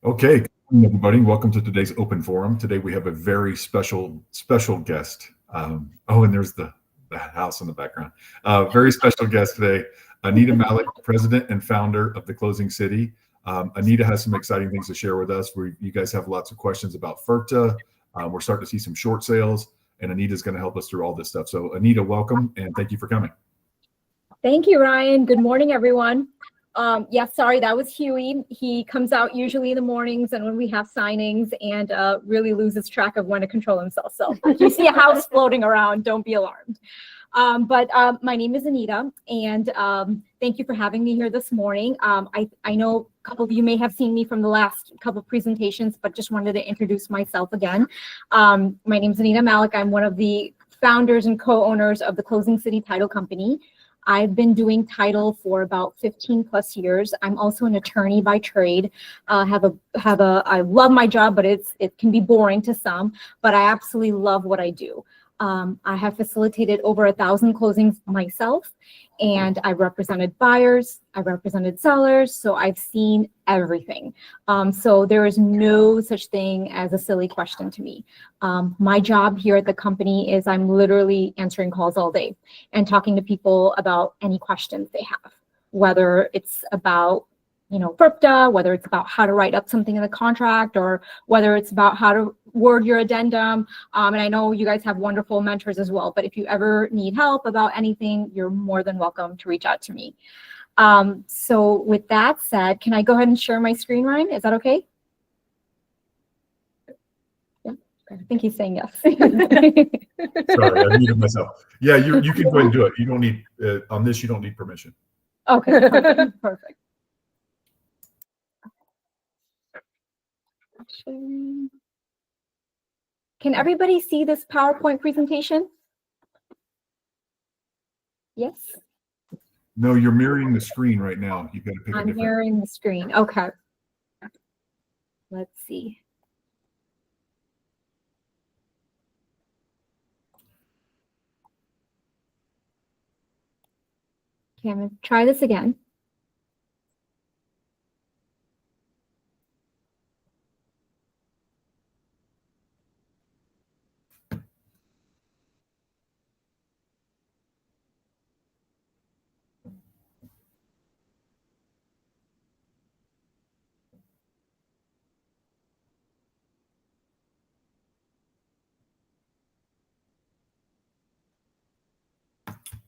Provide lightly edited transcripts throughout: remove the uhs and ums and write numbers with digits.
Okay, good morning, everybody. Welcome to today's open forum. Today we have a very special guest. And there's the house in the background. Very special guest today, Anita Malick, president and founder of The Closing City. Anita has some exciting things to share with us. You guys have lots of questions about FIRPTA. We're starting to see some short sales, and Anita's going to help us through all this stuff. So Anita, welcome, and thank you for coming. Thank you, Ryan. Good morning, everyone. Sorry, that was Huey. He comes out usually in the mornings and when we have signings and really loses track of when to control himself. So if you see a house floating around, don't be alarmed. My name is Anita, and thank you for having me here this morning. I know a couple of you may have seen me from the last couple of presentations, but just wanted to introduce myself again. My name is Anita Malick. I'm one of the founders and co-owners of the Closing City Title Company. I've been doing title for about 15 plus years. I'm also an attorney by trade. I love my job, but it can be boring to some, but I absolutely love what I do. I have facilitated over 1,000 closings myself, and I represented buyers, I represented sellers, so I've seen everything. So there is no such thing as a silly question to me. My job here at the company is I'm literally answering calls all day and talking to people about any questions they have, whether it's about FIRPTA, whether it's about how to write up something in the contract, or whether it's about how to word your addendum. And I know you guys have wonderful mentors as well, but if you ever need help about anything, you're more than welcome to reach out to me. So with that said, can I go ahead and share my screen, Ryan? Is that okay? Yeah, I think he's saying yes. Sorry, I muted myself. Yeah, you can go ahead and do it. You don't need, on this, you don't need permission. Okay, perfect. Can everybody see this PowerPoint presentation? Yes? No, you're mirroring the screen right now. You've got to pick a different. I'm mirroring the screen. Okay. Let's see. Okay, I'm going to try this again.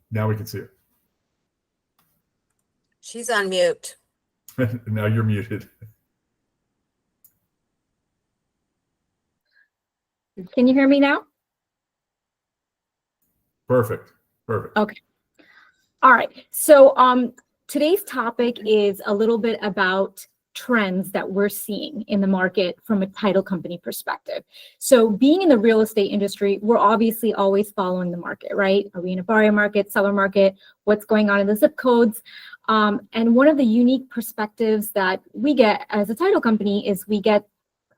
Now we can see it. She's on mute. Now you're muted. Can you hear me now? Perfect. Perfect. Okay. All right. So today's topic is a little bit about trends that we're seeing in the market from a title company perspective. So being in the real estate industry, we're obviously always following the market, right? Are we in a buyer market, seller market? What's going on in the zip codes? And one of the unique perspectives that we get as a title company is we get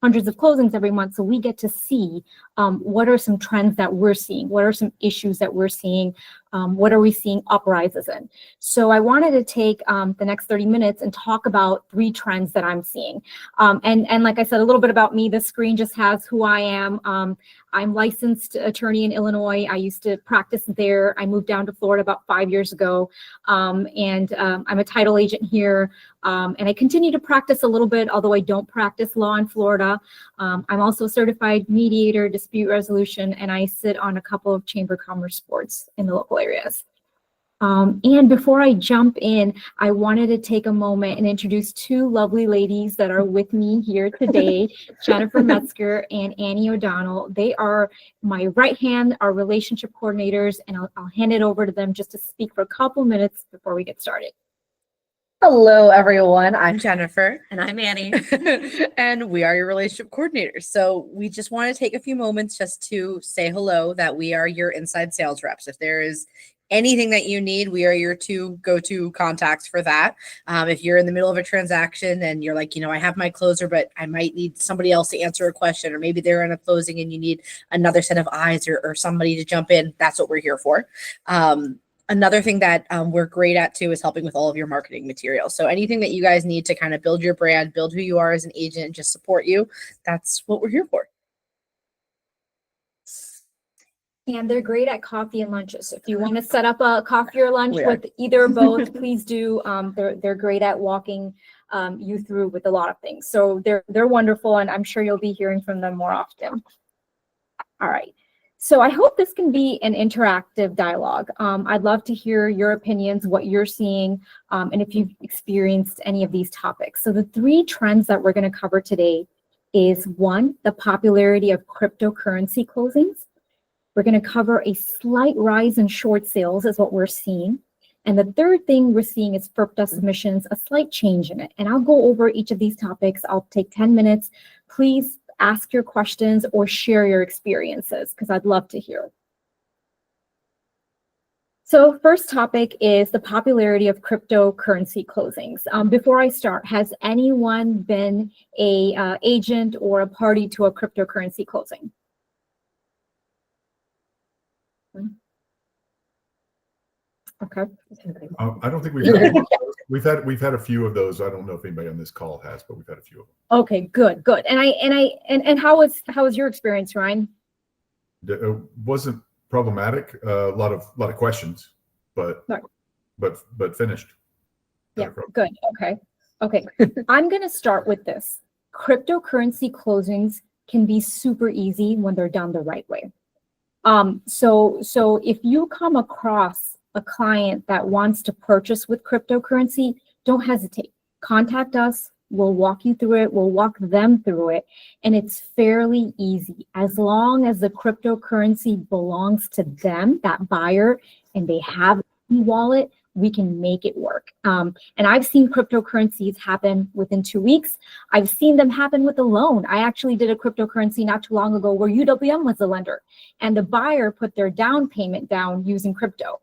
hundreds of closings every month. So we get to see what are some trends that we're seeing? What are some issues that we're seeing? What are we seeing uprises in? So I wanted to take the next 30 minutes and talk about 3 trends that I'm seeing. And like I said, a little bit about me. This screen just has who I am. I'm licensed attorney in Illinois. I used to practice there. I moved down to Florida about 5 years ago. I'm a title agent here. And I continue to practice a little bit, although I don't practice law in Florida. I'm also a certified mediator, dispute resolution, and I sit on a couple of chamber of commerce boards in the local areas. And before I jump in, I wanted to take a moment and introduce 2 lovely ladies that are with me here today, Jennifer Metzger and Annie O'Donnell. They are my right hand, our relationship coordinators, and I'll hand it over to them just to speak for a couple minutes before we get started. Hello, everyone. I'm Jennifer. And I'm Annie. And we are your relationship coordinators. So we just want to take a few moments just to say hello, that we are your inside sales reps. If there is anything that you need, we are your 2 go-to contacts for that. If you're in the middle of a transaction and you're like, I have my closer, but I might need somebody else to answer a question, or maybe they're in a closing and you need another set of eyes or somebody to jump in, that's what we're here for. Another thing that we're great at too is helping with all of your marketing materials. So anything that you guys need to kind of build your brand, build who you are as an agent, and just support you, that's what we're here for. And they're great at coffee and lunches. If you want to set up a coffee or lunch We are. with either or both, please do. They're great at walking you through with a lot of things. So they're wonderful, and I'm sure you'll be hearing from them more often. All right. So I hope this can be an interactive dialogue. I'd love to hear your opinions, what you're seeing, and if you've experienced any of these topics. So the 3 trends that we're going to cover today is 1, the popularity of cryptocurrency closings. We're going to cover a slight rise in short sales is what we're seeing. And the 3rd thing we're seeing is FIRPTA submissions, a slight change in it. And I'll go over each of these topics. I'll take 10 minutes. Please ask your questions or share your experiences because I'd love to hear. So first topic is the popularity of cryptocurrency closings. Before I start, has anyone been a agent or a party to a cryptocurrency closing? Okay. I don't think we've had a few of those. I don't know if anybody on this call has, but we've had a few of them. Okay, good. And how was your experience, Ryan? It wasn't problematic. A lot of questions, but Right. but finished. Yeah, good. Okay. I'm going to start with this. Cryptocurrency closings can be super easy when they're done the right way. So if you come across a client that wants to purchase with cryptocurrency, don't hesitate. Contact us. We'll walk you through it. We'll walk them through it. And it's fairly easy. As long as the cryptocurrency belongs to them, that buyer, and they have a wallet, we can make it work. And I've seen cryptocurrencies happen within 2 weeks. I've seen them happen with a loan. I actually did a cryptocurrency not too long ago where UWM was the lender, and the buyer put their down payment down using crypto.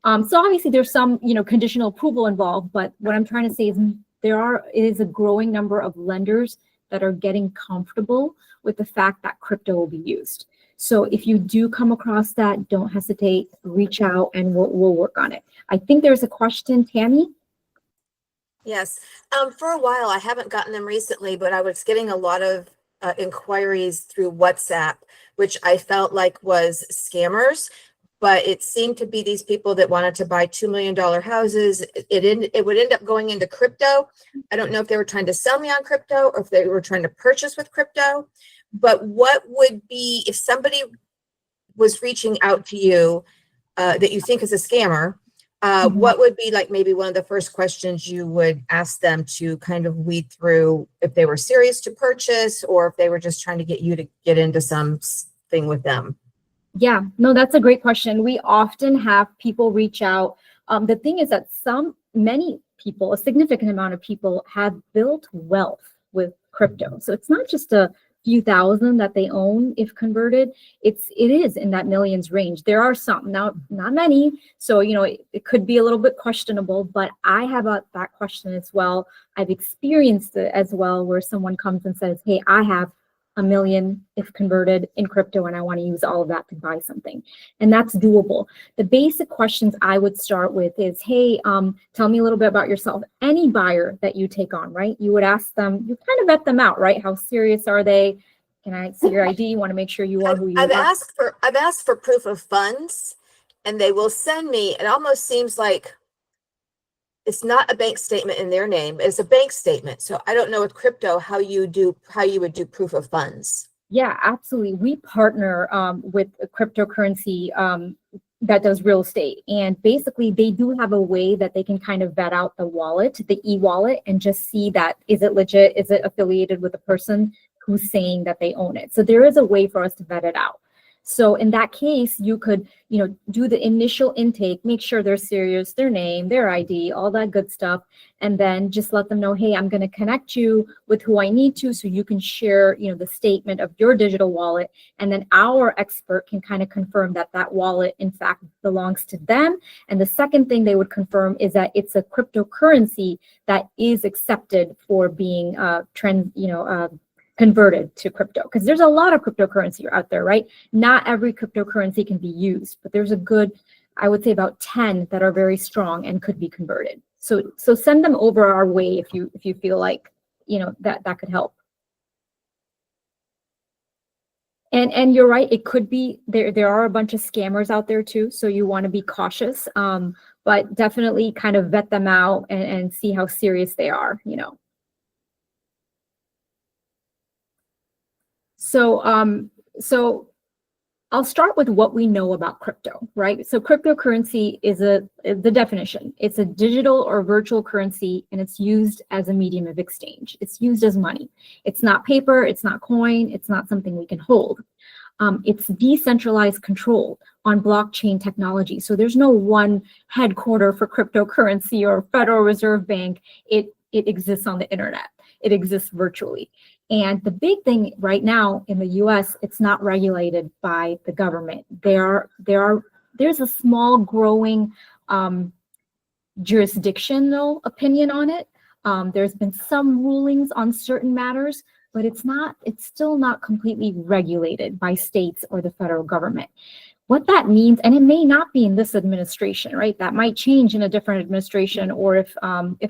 So obviously there's some, conditional approval involved, but what I'm trying to say is it is a growing number of lenders that are getting comfortable with the fact that crypto will be used. So if you do come across that, don't hesitate, reach out, and we'll work on it. I think there's a question, Tammy. Yes. For a while, I haven't gotten them recently, but I was getting a lot of inquiries through WhatsApp, which I felt like was scammers. But it seemed to be these people that wanted to buy $2 million houses. It would end up going into crypto. I don't know if they were trying to sell me on crypto or if they were trying to purchase with crypto. But what would be, if somebody was reaching out to you that you think is a scammer, what would be like maybe one of the first questions you would ask them to kind of weed through if they were serious to purchase or if they were just trying to get you to get into something with them? Yeah, no, that's a great question. We often have people reach out. The thing is that many people, a significant amount of people have built wealth with crypto. So it's not just a few thousand that they own if converted. It is in that millions range. There are some, now not many. So, it could be a little bit questionable, but I have that question as well. I've experienced it as well where someone comes and says, hey, I have $1 million if converted in crypto and I want to use all of that to buy something. And that's doable. The basic questions I would start with is, hey, tell me a little bit about yourself. Any buyer that you take on, right? You would ask them, you kind of vet them out, right? How serious are they? Can I see your ID? You want to make sure you are who you are. I've asked for proof of funds and they will send me, it almost seems like it's not a bank statement in their name. It's a bank statement. So I don't know with crypto how you would do proof of funds. Yeah, absolutely. We partner with a cryptocurrency that does real estate. And basically they do have a way that they can kind of vet out the wallet, the e-wallet, and just see that, is it legit? Is it affiliated with the person who's saying that they own it? So there is a way for us to vet it out. So in that case, you could, do the initial intake, make sure they're serious, their name, their ID, all that good stuff. And then just let them know, hey, I'm going to connect you with who I need to so you can share, the statement of your digital wallet. And then our expert can kind of confirm that that wallet, in fact, belongs to them. And the second thing they would confirm is that it's a cryptocurrency that is accepted for being converted to crypto, because there's a lot of cryptocurrency out there, right? Not every cryptocurrency can be used, but there's a good, I would say about 10 that are very strong and could be converted. So send them over our way if you feel like, that could help. And you're right, it could be, there are a bunch of scammers out there too, so you want to be cautious, but definitely kind of vet them out and see how serious they are, So I'll start with what we know about crypto, right? So cryptocurrency is the definition. It's a digital or virtual currency, and it's used as a medium of exchange. It's used as money. It's not paper, it's not coin, it's not something we can hold. It's decentralized control on blockchain technology. So there's no one headquarter for cryptocurrency or Federal Reserve Bank. It exists on the internet. It exists virtually. And the big thing right now in the US, it's not regulated by the government. There's a small growing jurisdictional opinion on it. There's been some rulings on certain matters, but it's still not completely regulated by states or the federal government. What that means, and it may not be in this administration, right? That might change in a different administration, or if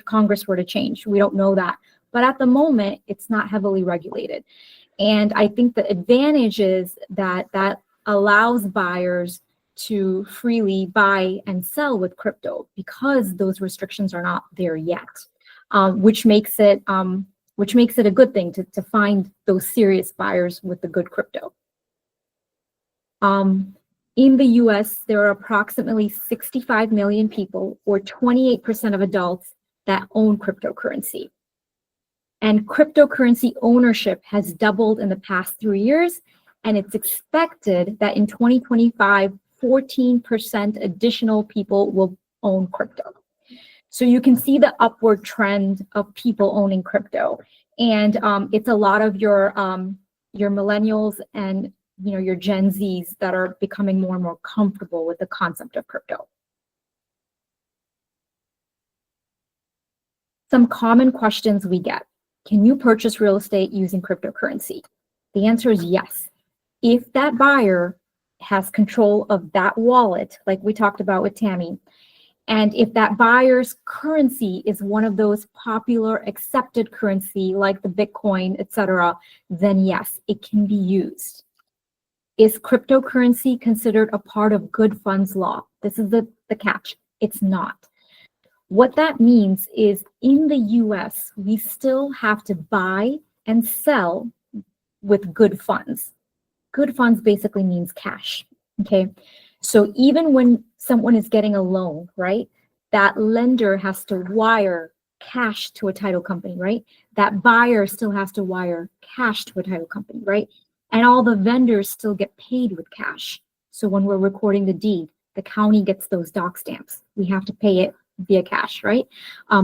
Congress were to change, we don't know that. But at the moment, it's not heavily regulated. And I think the advantage is that allows buyers to freely buy and sell with crypto because those restrictions are not there yet, which makes it a good thing to find those serious buyers with the good crypto. In the US, there are approximately 65 million people, or 28% of adults, that own cryptocurrency. And cryptocurrency ownership has doubled in the past 3 years, and it's expected that in 2025, 14% additional people will own crypto. So you can see the upward trend of people owning crypto, and it's a lot of your millennials and your Gen Zs that are becoming more and more comfortable with the concept of crypto. Some common questions we get. Can you purchase real estate using cryptocurrency? The answer is yes. If that buyer has control of that wallet, like we talked about with Tammy, and if that buyer's currency is one of those popular accepted currency like the Bitcoin, etc., then yes, it can be used. Is cryptocurrency considered a part of good funds law? This is the catch. It's not. What that means is in the US, we still have to buy and sell with good funds. Good funds basically means cash, okay? So even when someone is getting a loan, right, that lender has to wire cash to a title company, right? That buyer still has to wire cash to a title company, right? And all the vendors still get paid with cash. So when we're recording the deed, the county gets those doc stamps. We have to pay it via cash, right?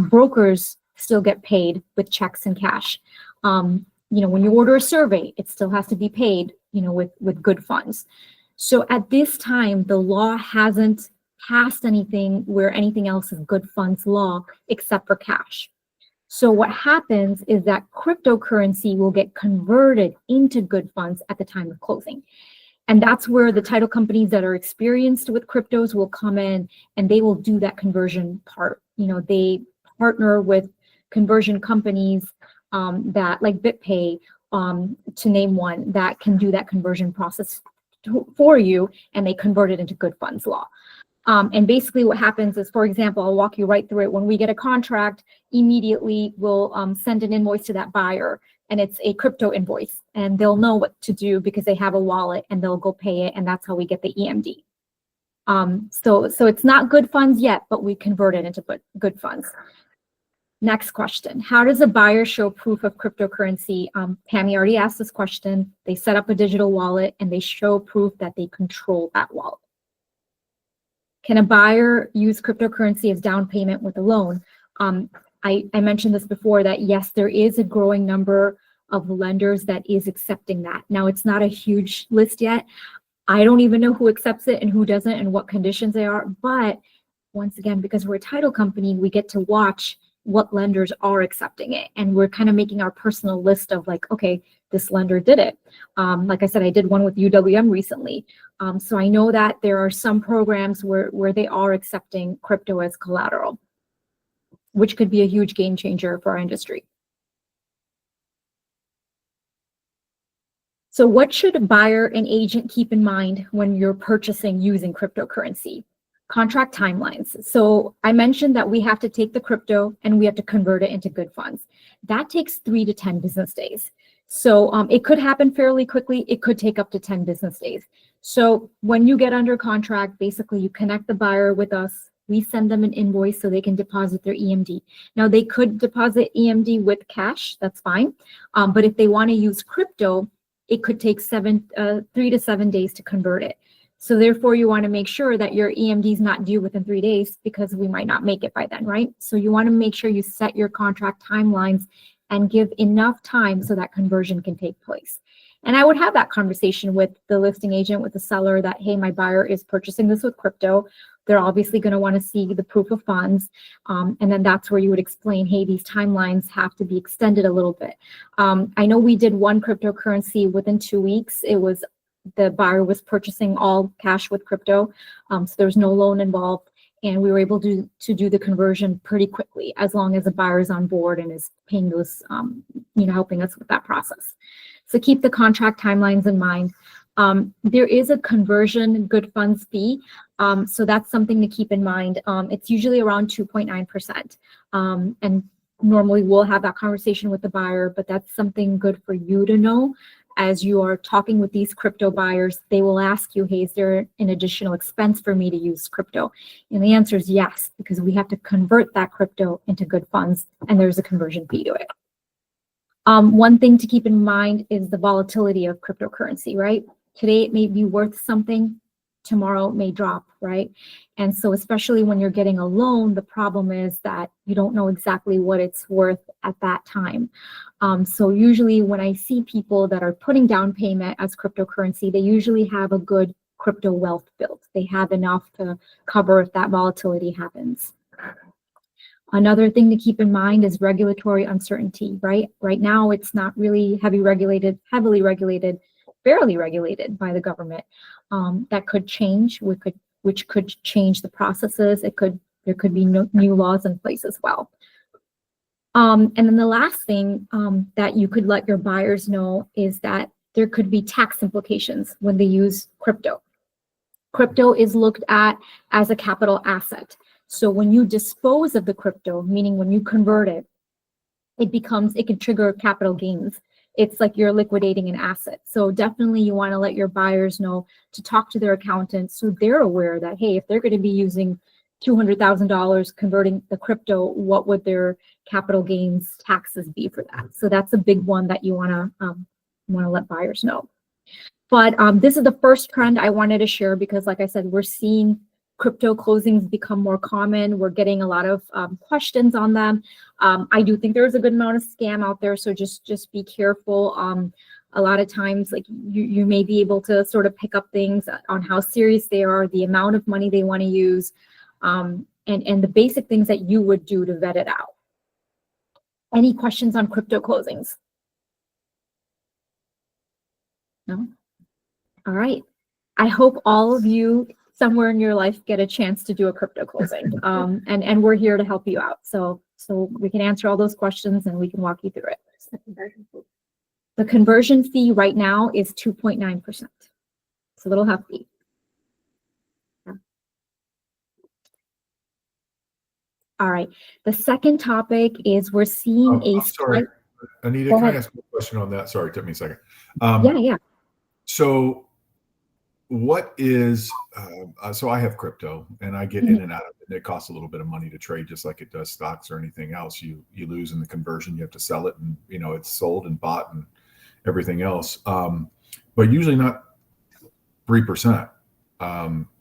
Brokers still get paid with checks and cash. When you order a survey, it still has to be paid, with good funds. So at this time, the law hasn't passed anything where anything else is good funds law except for cash. So what happens is that cryptocurrency will get converted into good funds at the time of closing. And that's where the title companies that are experienced with cryptos will come in, and they will do that conversion part. They partner with conversion companies that, like BitPay, to name one, that can do that conversion process for you, and they convert it into good funds law. And basically what happens is, for example, I'll walk you right through it. When we get a contract, immediately we'll send an invoice to that buyer, and it's a crypto invoice, and they'll know what to do because they have a wallet, and they'll go pay it, and that's how we get the EMD. So it's not good funds yet, but we convert it into good funds. Next question. How does a buyer show proof of cryptocurrency? Pammy already asked this question. They set up a digital wallet, and they show proof that they control that wallet. Can a buyer use cryptocurrency as down payment with a loan? I mentioned this before, that yes, there is a growing number of lenders that is accepting that. Now, it's not a huge list yet. I don't even know who accepts it and who doesn't and what conditions they are. But once again, because we're a title company, we get to watch what lenders are accepting it. And we're kind of making our personal list of like, okay, this lender did it. Like I said, I did one with UWM recently. So I know that there are some programs where they are accepting crypto as collateral, which could be a huge game changer for our industry. So what should a buyer and agent keep in mind when you're purchasing using cryptocurrency? Contract timelines. So I mentioned that we have to take the crypto and we have to convert it into good funds. That takes 3 to 10 business days. So it could happen fairly quickly. It could take up to 10 business days. So when you get under contract, basically you connect the buyer with us. We send them an invoice so they can deposit their EMD. Now they could deposit EMD with cash, that's fine. But if they want to use crypto, it could take 3 to 7 days to convert it. So therefore you want to make sure that your EMD is not due within 3 days because we might not make it by then, right? So you want to make sure you set your contract timelines and give enough time so that conversion can take place. And I would have that conversation with the listing agent, with the seller that, hey, my buyer is purchasing this with crypto. They're obviously going to want to see the proof of funds. And then that's where you would explain, hey, these timelines have to be extended a little bit. I know we did one cryptocurrency within 2 weeks. It was the buyer was purchasing all cash with crypto. So there was no loan involved. And we were able to do the conversion pretty quickly as long as the buyer is on board and is paying those, helping us with that process. So keep the contract timelines in mind. There is a conversion good funds fee. So that's something to keep in mind. It's usually around 2.9%. And normally we'll have that conversation with the buyer, but that's something good for you to know. As you are talking with these crypto buyers, they will ask you, hey, is there an additional expense for me to use crypto? And the answer is yes, because we have to convert that crypto into good funds, and there's a conversion fee to it. One thing to keep in mind is the volatility of cryptocurrency, right? Today it may be worth something, tomorrow it may drop, right? And so especially when you're getting a loan, the problem is that you don't know exactly what it's worth at that time. So usually when I see people that are putting down payment as cryptocurrency, they usually have a good crypto wealth built. They have enough to cover if that volatility happens. Another thing to keep in mind is regulatory uncertainty, right? Right now, it's not really heavily regulated, barely regulated by the government. That could change, which could change the processes. There could be new laws in place as well. And then the last thing that you could let your buyers know is that there could be tax implications when they use crypto. Crypto is looked at as a capital asset. So when you dispose of the crypto, meaning when you convert it, it can trigger capital gains. It's like you're liquidating an asset. So definitely you want to let your buyers know to talk to their accountant so they're aware that, hey, if they're going to be using $200,000 converting the crypto, what would their capital gains taxes be for that? So that's a big one that you want to let buyers know. But this is the first trend I wanted to share because, like I said, we're seeing crypto closings become more common. We're getting a lot of questions on them. I do think there's a good amount of scam out there, so just be careful. A lot of times, like you may be able to sort of pick up things on how serious they are, the amount of money they want to use, and the basic things that you would do to vet it out. Any questions on crypto closings? No? All right. I hope all of you somewhere in your life get a chance to do a crypto closing. And we're here to help you out. So we can answer all those questions and we can walk you through it. The conversion fee right now is 2.9%. It's a little hefty. Yeah. All right. The second topic is we're seeing sorry, Anita, can I ask a question on that? Sorry, it took me a second. Yeah. So what is, so I have crypto and I get in and out of it. It costs a little bit of money to trade just like it does stocks or anything else. You lose in the conversion, you have to sell it and, it's sold and bought and everything else. But usually not 3%.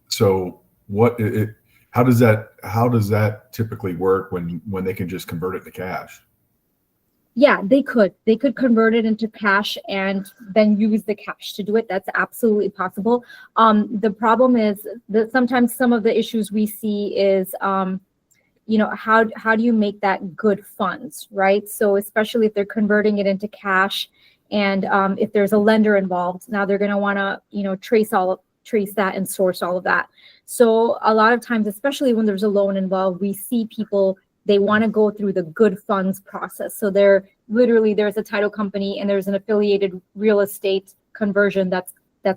So how does that typically work when they can just convert it to cash? Yeah, they could convert it into cash and then use the cash to do it. That's absolutely possible. The problem is that sometimes some of the issues we see is, how do you make that good funds, right? So especially if they're converting it into cash and if there's a lender involved, now they're going to want to, trace all trace that and source all of that. So a lot of times, especially when there's a loan involved, we see people, they want to go through the good funds process. So there's a title company and there's an affiliated real estate conversion that's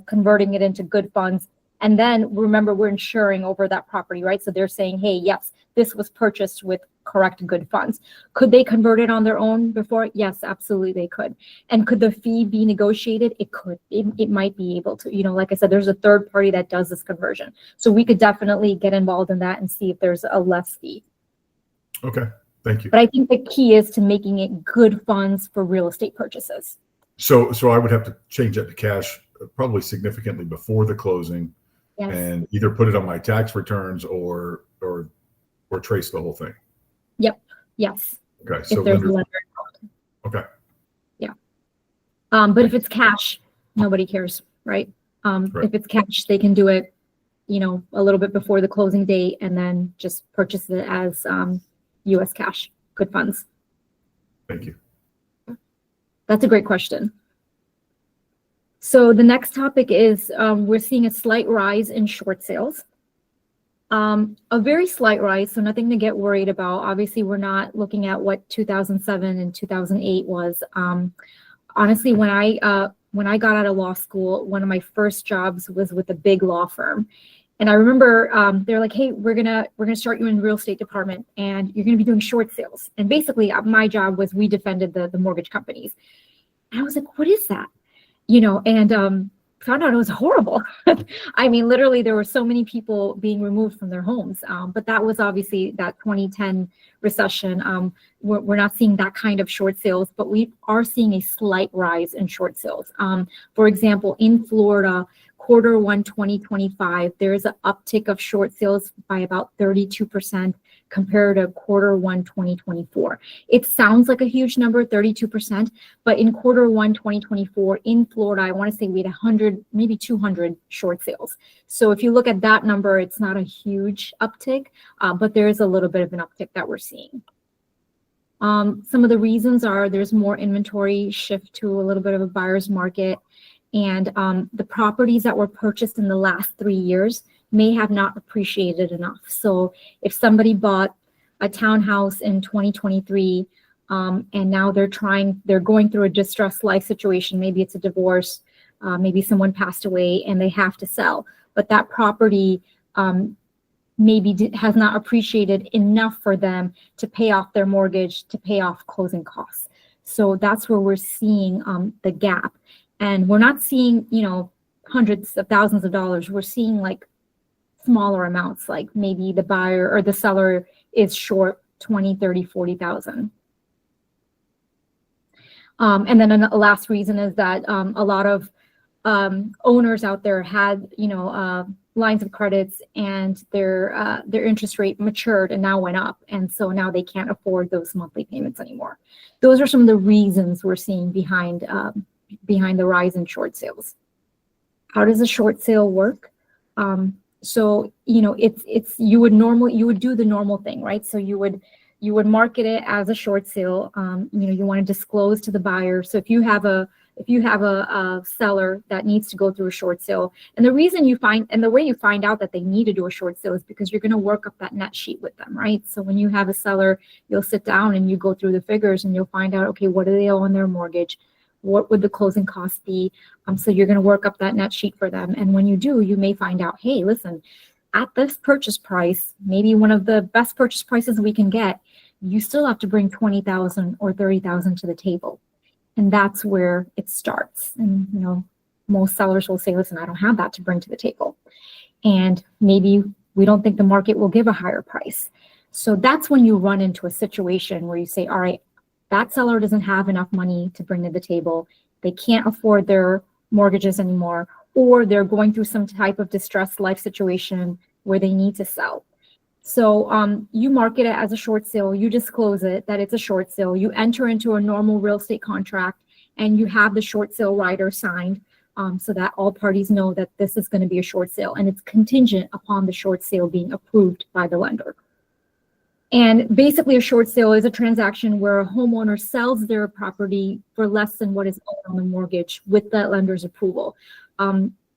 converting it into good funds. And then remember, we're insuring over that property, right? So they're saying, hey, yes, this was purchased with correct good funds. Could they convert it on their own before? Yes, absolutely they could. And could the fee be negotiated? It could. It might be able to. Like I said, there's a third party that does this conversion. So we could definitely get involved in that and see if there's a less fee. Okay, thank you. But I think the key is to making it good funds for real estate purchases. So I would have to change that to cash probably significantly before the closing. Yes. And either put it on my tax returns or trace the whole thing. Yep. Yes. Okay. So If there's a lenders, lender involved. okay. Yeah. But if it's cash, nobody cares, right? Right. If it's cash, they can do it, a little bit before the closing date and then just purchase it as U.S. cash, good funds. Thank you. That's a great question. So the next topic is we're seeing a slight rise in short sales. A very slight rise, so nothing to get worried about. Obviously, we're not looking at what 2007 and 2008 was. Honestly, when I got out of law school, one of my first jobs was with a big law firm. And I remember they're like, hey, we're gonna start you in the real estate department and you're gonna be doing short sales. And basically my job was we defended the mortgage companies. And I was like, what is that? And found out it was horrible. I mean, literally, there were so many people being removed from their homes. But that was obviously that 2010 recession. We're not seeing that kind of short sales, but we are seeing a slight rise in short sales. For example, in Florida, Q1 2025, there is an uptick of short sales by about 32% compared to Q1 2024. It sounds like a huge number, 32%, but in Q1 2024 in Florida, I want to say we had 100, maybe 200 short sales. So if you look at that number, it's not a huge uptick, but there is a little bit of an uptick that we're seeing. Some of the reasons are there's more inventory shift to a little bit of a buyer's market. And the properties that were purchased in the last 3 years may have not appreciated enough. So if somebody bought a townhouse in 2023 and now they're going through a distressed life situation, maybe it's a divorce, maybe someone passed away and they have to sell, but that property maybe has not appreciated enough for them to pay off their mortgage, to pay off closing costs. So that's where we're seeing the gap. And we're not seeing, hundreds of thousands of dollars. We're seeing like smaller amounts, like maybe the buyer or the seller is short 20, 30, 40,000. And then the last reason is that a lot of owners out there had, lines of credits and their interest rate matured and now went up. And so now they can't afford those monthly payments anymore. Those are some of the reasons we're seeing behind the rise in short sales. How does a short sale work? So it's you would do the normal thing, right? So you would market it as a short sale. You want to disclose to the buyer. So if you have a seller that needs to go through a short sale, and the way you find out that they need to do a short sale is because you're going to work up that net sheet with them, right? So when you have a seller, you'll sit down and you go through the figures and you'll find out, okay, what do they owe on their mortgage? What would the closing costs be? So you're going to work up that net sheet for them. And when you do, you may find out, hey, listen, at this purchase price, maybe one of the best purchase prices we can get, you still have to bring $20,000 or $30,000 to the table. And that's where it starts. And, most sellers will say, listen, I don't have that to bring to the table. And maybe we don't think the market will give a higher price. So that's when you run into a situation where you say, all right, that seller doesn't have enough money to bring to the table. They can't afford their mortgages anymore, or they're going through some type of distressed life situation where they need to sell. So you market it as a short sale, you disclose it that it's a short sale, you enter into a normal real estate contract, and you have the short sale rider signed so that all parties know that this is going to be a short sale, and it's contingent upon the short sale being approved by the lender. And basically a short sale is a transaction where a homeowner sells their property for less than what is owed on the mortgage with that lender's approval.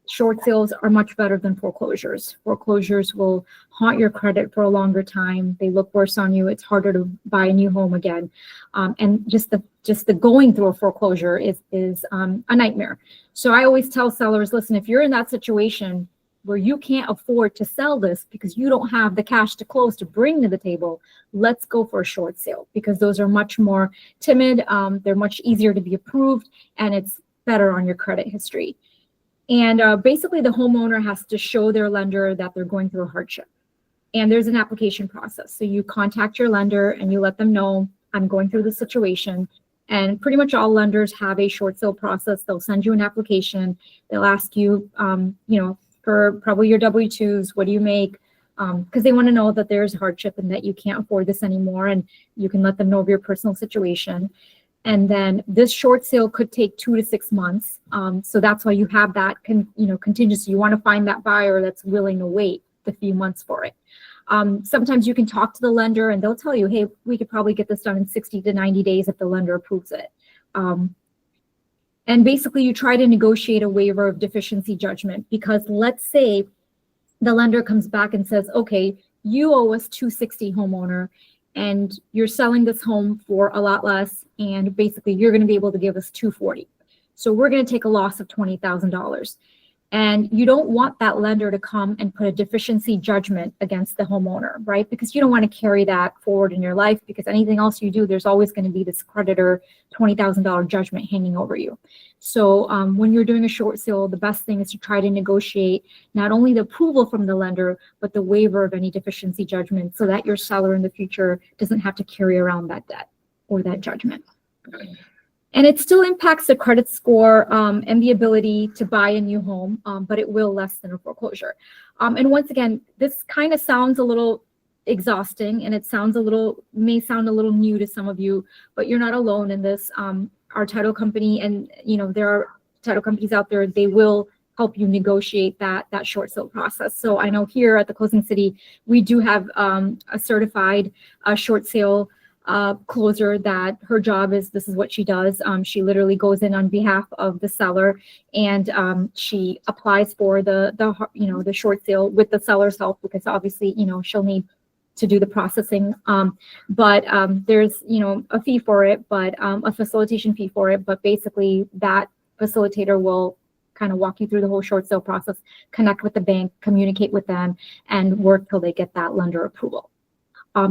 short sales are much better than foreclosures. Foreclosures will haunt your credit for a longer time. They look worse on you. It's harder to buy a new home again. And just the going through a foreclosure is a nightmare. So I always tell sellers, listen, if you're in that situation where you can't afford to sell this because you don't have the cash to close to bring to the table, let's go for a short sale, because those are much more timid. They're much easier to be approved, and it's better on your credit history. And basically the homeowner has to show their lender that they're going through a hardship. And there's an application process. So you contact your lender and you let them know, I'm going through this situation. And pretty much all lenders have a short sale process. They'll send you an application. They'll ask you, for probably your W-2s, what do you make? Because they want to know that there's hardship and that you can't afford this anymore. And you can let them know of your personal situation. And then this short sale could take 2 to 6 months. So that's why you have that contingency. You want to find that buyer that's willing to wait the few months for it. Sometimes you can talk to the lender and they'll tell you, hey, we could probably get this done in 60 to 90 days if the lender approves it. And basically you try to negotiate a waiver of deficiency judgment, because let's say the lender comes back and says, okay, you owe us $260, homeowner, and you're selling this home for a lot less, and basically you're going to be able to give us $240. So we're going to take a loss of $20,000. And you don't want that lender to come and put a deficiency judgment against the homeowner, right? Because you don't want to carry that forward in your life, because anything else you do, there's always going to be this creditor $20,000 judgment hanging over you. So when you're doing a short sale, the best thing is to try to negotiate not only the approval from the lender, but the waiver of any deficiency judgment, so that your seller in the future doesn't have to carry around that debt or that judgment. And it still impacts the credit score and the ability to buy a new home, but it will less than a foreclosure. And once again, this kind of sounds a little exhausting, and it may sound a little new to some of you, but you're not alone in this. Our title company, and there are title companies out there, they will help you negotiate that short sale process. So I know here at the Closing City, we do have a certified short sale closer that her job is, this is what she does. She literally goes in on behalf of the seller, and she applies for the short sale with the seller's help, because obviously she'll need to do the processing. But there's a fee for it, but a facilitation fee for it. But basically that facilitator will kind of walk you through the whole short sale process, connect with the bank, communicate with them, and work till they get that lender approval.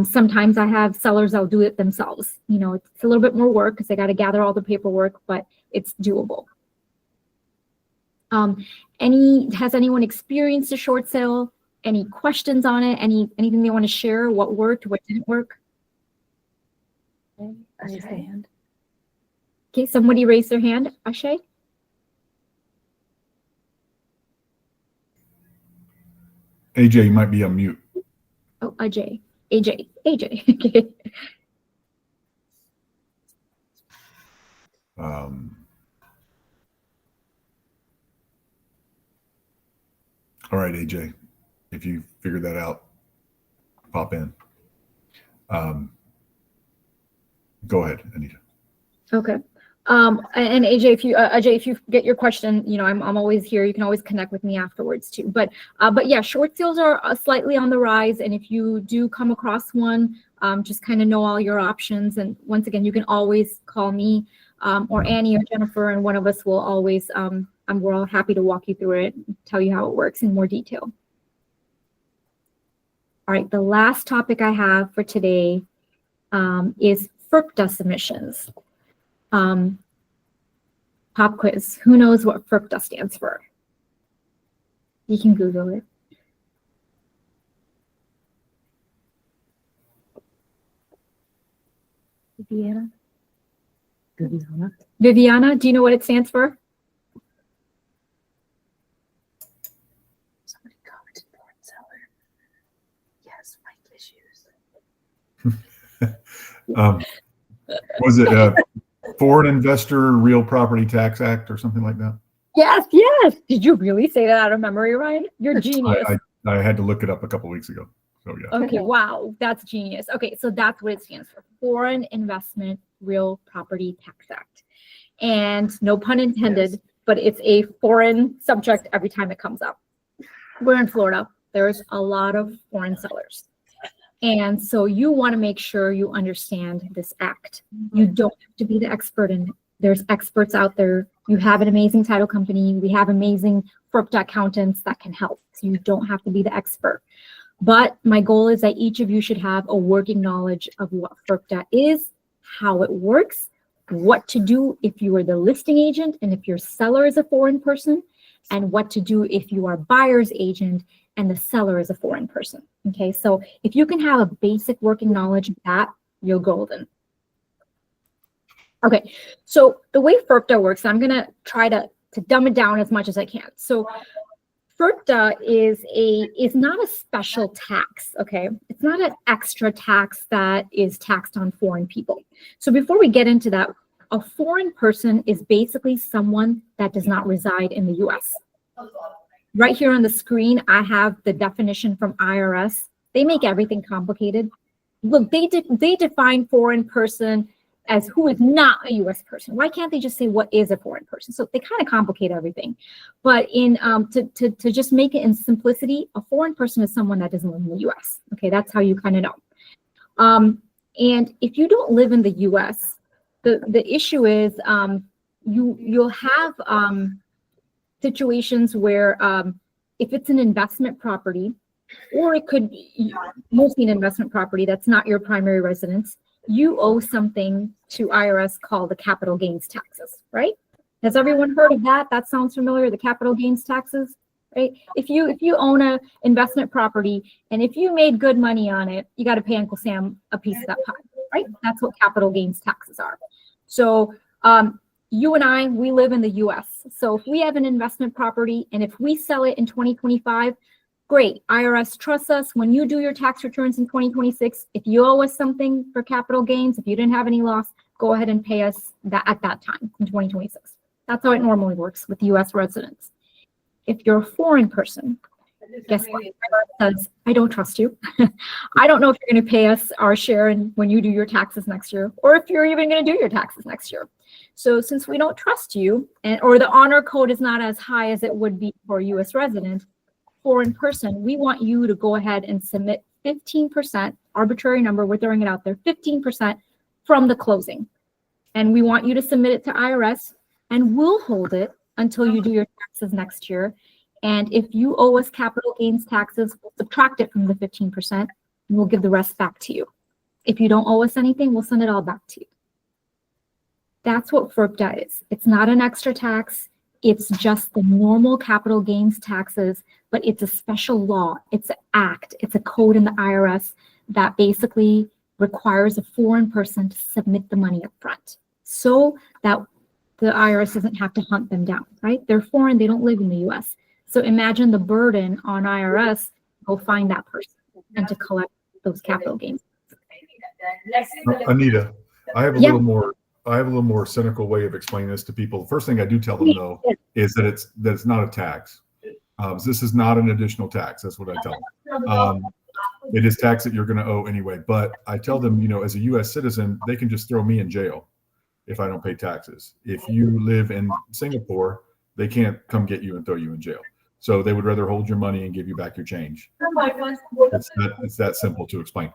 Sometimes I have sellers that'll do it themselves. It's a little bit more work because they got to gather all the paperwork, but it's doable. Has anyone experienced a short sale? Any questions on it? Anything they want to share? What worked? What didn't work? Raise your hand. Okay, somebody raise their hand. Ashay? AJ, you might be on mute. Oh, AJ. Okay. All right, AJ, if you figure that out, pop in. Go ahead, Anita. Okay. And AJ, if you get your question, I'm always here. You can always connect with me afterwards too. But yeah, short sales are slightly on the rise. And if you do come across one, just kind of know all your options. And once again, you can always call me or Annie or Jennifer, and one of us will always, we're all happy to walk you through it, tell you how it works in more detail. All right, the last topic I have for today is FIRPTA submissions. Pop quiz. Who knows what FIRPTA stands for? You can Google it. Viviana, do you know what it stands for? Somebody commented porn seller. Yes, mic issues. Was it Foreign Investor Real Property Tax Act or something like that? Yes. Did you really say that out of memory, Ryan? You're genius. I had to look it up a couple weeks ago. So yeah. Okay, wow, that's genius. Okay, so that's what it stands for. Foreign Investment Real Property Tax Act. And no pun intended, but it's a foreign subject every time it comes up. We're in Florida. There's a lot of foreign sellers. And so you want to make sure you understand this act. You don't have to be the expert in it. There's experts out there. You have an amazing title company. We have amazing FIRPTA accountants that can help. So you don't have to be the expert. But my goal is that each of you should have a working knowledge of what FIRPTA is, how it works, what to do if you are the listing agent and if your seller is a foreign person, and what to do if you are buyer's agent and the seller is a foreign person. Okay, so if you can have a basic working knowledge of that, you're golden. Okay, so the way FIRPTA works, I'm gonna try to dumb it down as much as I can. So FIRPTA is not a special tax, okay? It's not an extra tax that is taxed on foreign people. So before we get into that, a foreign person is basically someone that does not reside in the US. Right here on the screen, I have the definition from IRS. They make everything complicated. Look, they define foreign person as who is not a US person. Why can't they just say what is a foreign person? So they kind of complicate everything. But in to just make it in simplicity, a foreign person is someone that doesn't live in the US. Okay, that's how you kind of know. And if you don't live in the US, the issue is you'll have situations where if it's an investment property, or it could be mostly an investment property that's not your primary residence, you owe something to IRS called the capital gains taxes, right? Has everyone heard of that? That sounds familiar, the capital gains taxes, right? If you own a investment property and if you made good money on it, you got to pay Uncle Sam a piece of that pie, right? That's what capital gains taxes are. So you and I, we live in the US. So if we have an investment property and if we sell it in 2025, great, IRS trusts us. When you do your tax returns in 2026, if you owe us something for capital gains, if you didn't have any loss, go ahead and pay us that at that time in 2026. That's how it normally works with US residents. If you're a foreign person, guess what? IRS says, I don't trust you. I don't know if you're going to pay us our share when you do your taxes next year, or if you're even going to do your taxes next year. So since we don't trust you, or the honor code is not as high as it would be for a US resident, foreign person, we want you to go ahead and submit 15%, arbitrary number, we're throwing it out there, 15% from the closing. And we want you to submit it to IRS, and we'll hold it until you do your taxes next year. And if you owe us capital gains taxes, we'll subtract it from the 15%, and we'll give the rest back to you. If you don't owe us anything, we'll send it all back to you. That's what FIRPTA is. It's not an extra tax. It's just the normal capital gains taxes, but it's a special law. It's an act. It's a code in the IRS that basically requires a foreign person to submit the money up front so that the IRS doesn't have to hunt them down, right? They're foreign. They don't live in the US. So imagine the burden on IRS to go find that person and to collect those capital gains. Anita, I have a little more cynical way of explaining this to people. The first thing I do tell them though is that it's not a tax. This is not an additional tax. That's what I tell them. It is tax that you're going to owe anyway. But I tell them, as a U.S. citizen, they can just throw me in jail if I don't pay taxes. If you live in Singapore, they can't come get you and throw you in jail. So they would rather hold your money and give you back your change. It's that simple to explain.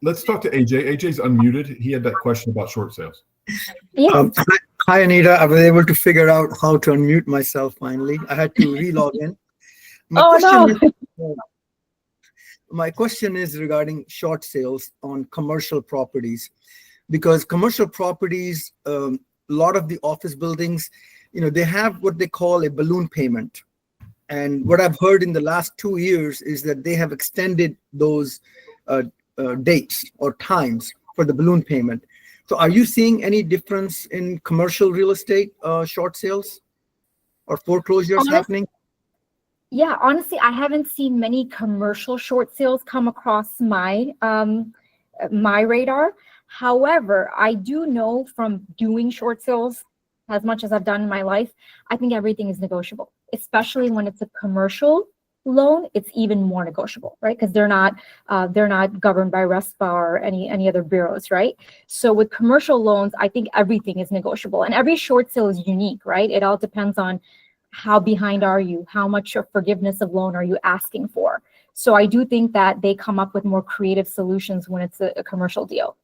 Let's talk to AJ. AJ's unmuted. He had that question about short sales. Yeah. Hi, Anita. I was able to figure out how to unmute myself finally. I had to re-log in. My question is regarding short sales on commercial properties, because commercial properties, a lot of the office buildings, they have what they call a balloon payment. And what I've heard in the last 2 years is that they have extended those dates or times for the balloon payment. So are you seeing any difference in commercial real estate short sales or foreclosures happening? Yeah, honestly, I haven't seen many commercial short sales come across my my radar. However, I do know from doing short sales as much as I've done in my life, I think everything is negotiable, especially when it's a commercial loan, it's even more negotiable, right? Because they're not governed by RESPA or any other bureaus, right? So with commercial loans, I think everything is negotiable, and every short sale is unique, right? It all depends on how behind are you, how much of forgiveness of loan are you asking for. So I do think that they come up with more creative solutions when it's a commercial deal.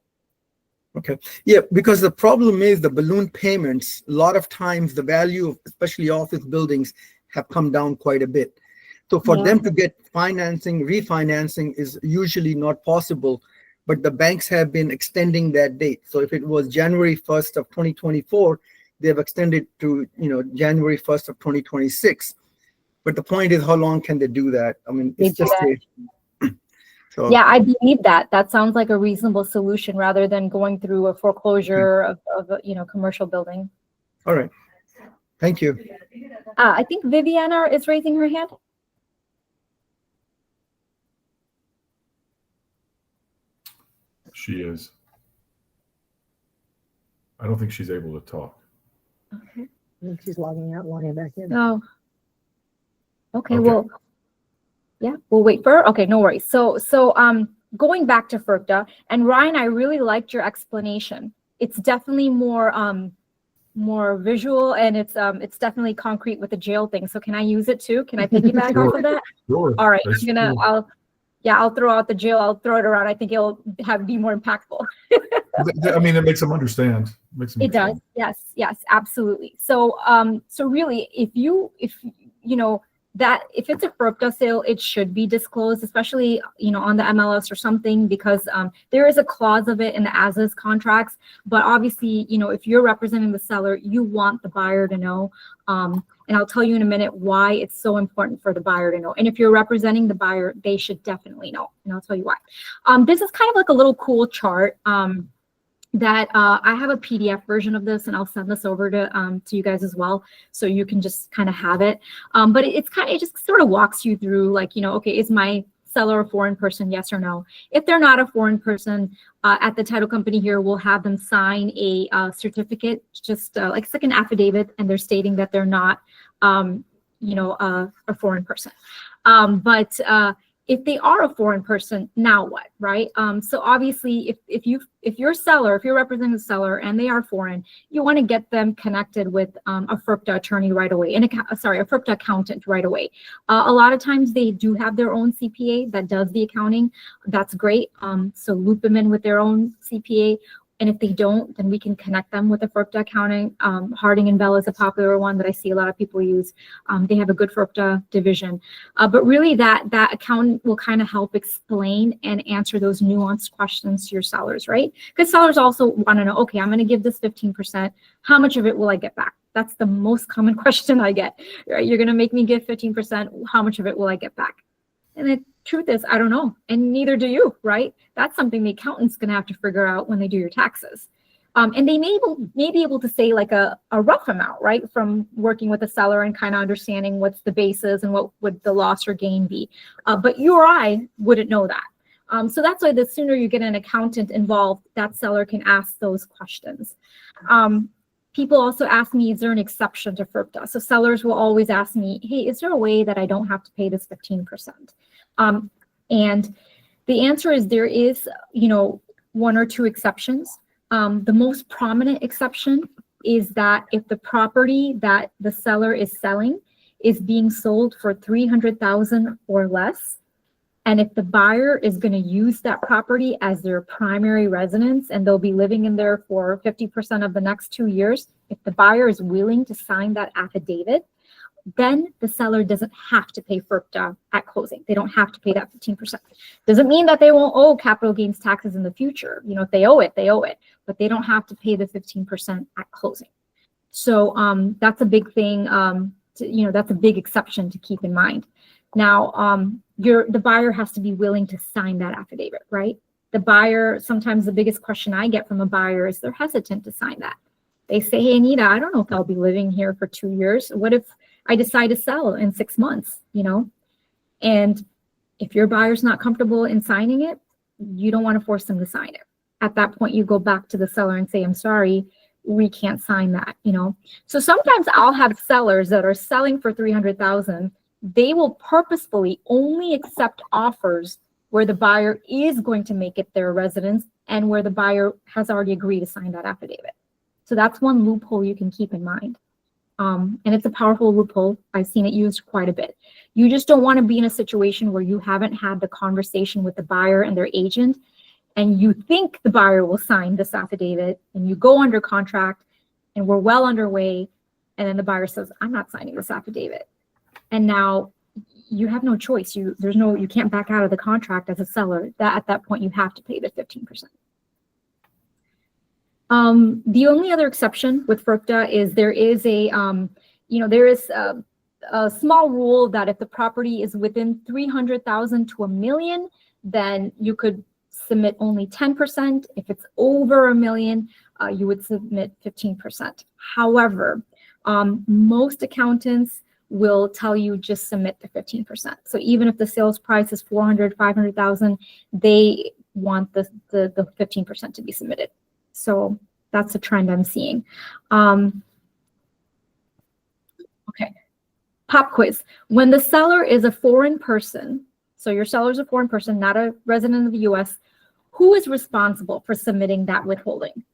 Okay. Yeah, because the problem is the balloon payments, a lot of times the value of especially office buildings have come down quite a bit. So for Yeah. them to get financing, refinancing is usually not possible, but the banks have been extending that date. So if it was January 1st of 2024, they've extended to, January 1st of 2026. But the point is, how long can they do that? I mean, They it's do just that. so Yeah, I believe that. That sounds like a reasonable solution rather than going through a foreclosure of a commercial building. all right. Thank you. I think Viviana is raising her hand. She is. I don't think she's able to talk. Okay. I think she's logging out, logging back in. Oh. Okay, Okay. well, yeah, we'll wait for her. Okay, no worries. So going back to FIRPTA, and Ryan, I really liked your explanation. It's definitely more visual, and it's definitely concrete with the jail thing. So can I use it too? Can I piggyback off of that? Sure. All right, That's true. I'll throw out the jail. I'll throw it around. I think it'll be more impactful. I mean, it makes them understand. It does. Yes, absolutely. So really, if it's a FIRPTA sale, it should be disclosed, especially, on the MLS or something, because there is a clause of it in the as-is contracts. But obviously, if you're representing the seller, you want the buyer to know. And I'll tell you in a minute why it's so important for the buyer to know. And if you're representing the buyer, they should definitely know. And I'll tell you why. This is kind of like a little cool chart. That I have a PDF version of this, and I'll send this over to you guys as well, so you can just kind of have it. But it just sort of walks you through, like, okay, is my seller a foreign person? Yes or no. If they're not a foreign person, at the title company here, we'll have them sign a certificate, just like it's like an affidavit, and they're stating that they're not, a foreign person. But if they are a foreign person, now what, right? So obviously, if you're representing the seller and they are foreign, you want to get them connected with a FIRPTA attorney right away, a FIRPTA accountant right away. A lot of times they do have their own CPA that does the accounting. That's great. So loop them in with their own CPA. And if they don't, then we can connect them with a FIRPTA accounting. Harding & Bell is a popular one that I see a lot of people use. They have a good FIRPTA division. But really that accountant will kind of help explain and answer those nuanced questions to your sellers, right? Because sellers also want to know, okay, I'm going to give this 15%. How much of it will I get back? That's the most common question I get, right? You're going to make me give 15%. How much of it will I get back? And the truth is, I don't know, and neither do you, right? That's something the accountant's going to have to figure out when they do your taxes. And they may be able to say like a rough amount, right, from working with a seller and kind of understanding what's the basis and what would the loss or gain be. But you or I wouldn't know that. So that's why the sooner you get an accountant involved, that seller can ask those questions. People also ask me, is there an exception to FIRPTA? So sellers will always ask me, hey, is there a way that I don't have to pay this 15%? And the answer is there is, one or two exceptions. The most prominent exception is that if the property that the seller is selling is being sold for $300,000 or less, and if the buyer is going to use that property as their primary residence and they'll be living in there for 50% of the next 2 years, if the buyer is willing to sign that affidavit, then the seller doesn't have to pay FIRPTA at closing. They don't have to pay that 15%. Doesn't mean that they won't owe capital gains taxes in the future. If they owe it, they owe it, but they don't have to pay the 15% at closing. So that's a big thing. That's a big exception to keep in mind. Now, the buyer has to be willing to sign that affidavit, right? The buyer, sometimes the biggest question I get from a buyer is they're hesitant to sign that. They say, hey, Anita, I don't know if I'll be living here for 2 years. What if I decide to sell in 6 months, And if your buyer's not comfortable in signing it, you don't want to force them to sign it. At that point, you go back to the seller and say, I'm sorry, we can't sign that, So sometimes I'll have sellers that are selling for $300,000 they will purposefully only accept offers where the buyer is going to make it their residence and where the buyer has already agreed to sign that affidavit. So that's one loophole you can keep in mind. And it's a powerful loophole. I've seen it used quite a bit. You just don't want to be in a situation where you haven't had the conversation with the buyer and their agent, and you think the buyer will sign this affidavit, and you go under contract, and we're well underway, and then the buyer says, I'm not signing this affidavit. And now you have no choice. You can't back out of the contract as a seller. That at that point you have to pay the 15%. The only other exception with FIRPTA is there is a small rule that if the property is within 300,000 to $1 million, then you could submit only 10%. If it's over $1 million, you would submit 15%. However, most accountants will tell you just submit the 15%. So even if the sales price is 400, 500,000, they want the 15% to be submitted. So that's a trend I'm seeing. Okay, pop quiz. When the seller is a foreign person, so your seller is a foreign person, not a resident of the US, who is responsible for submitting that withholding?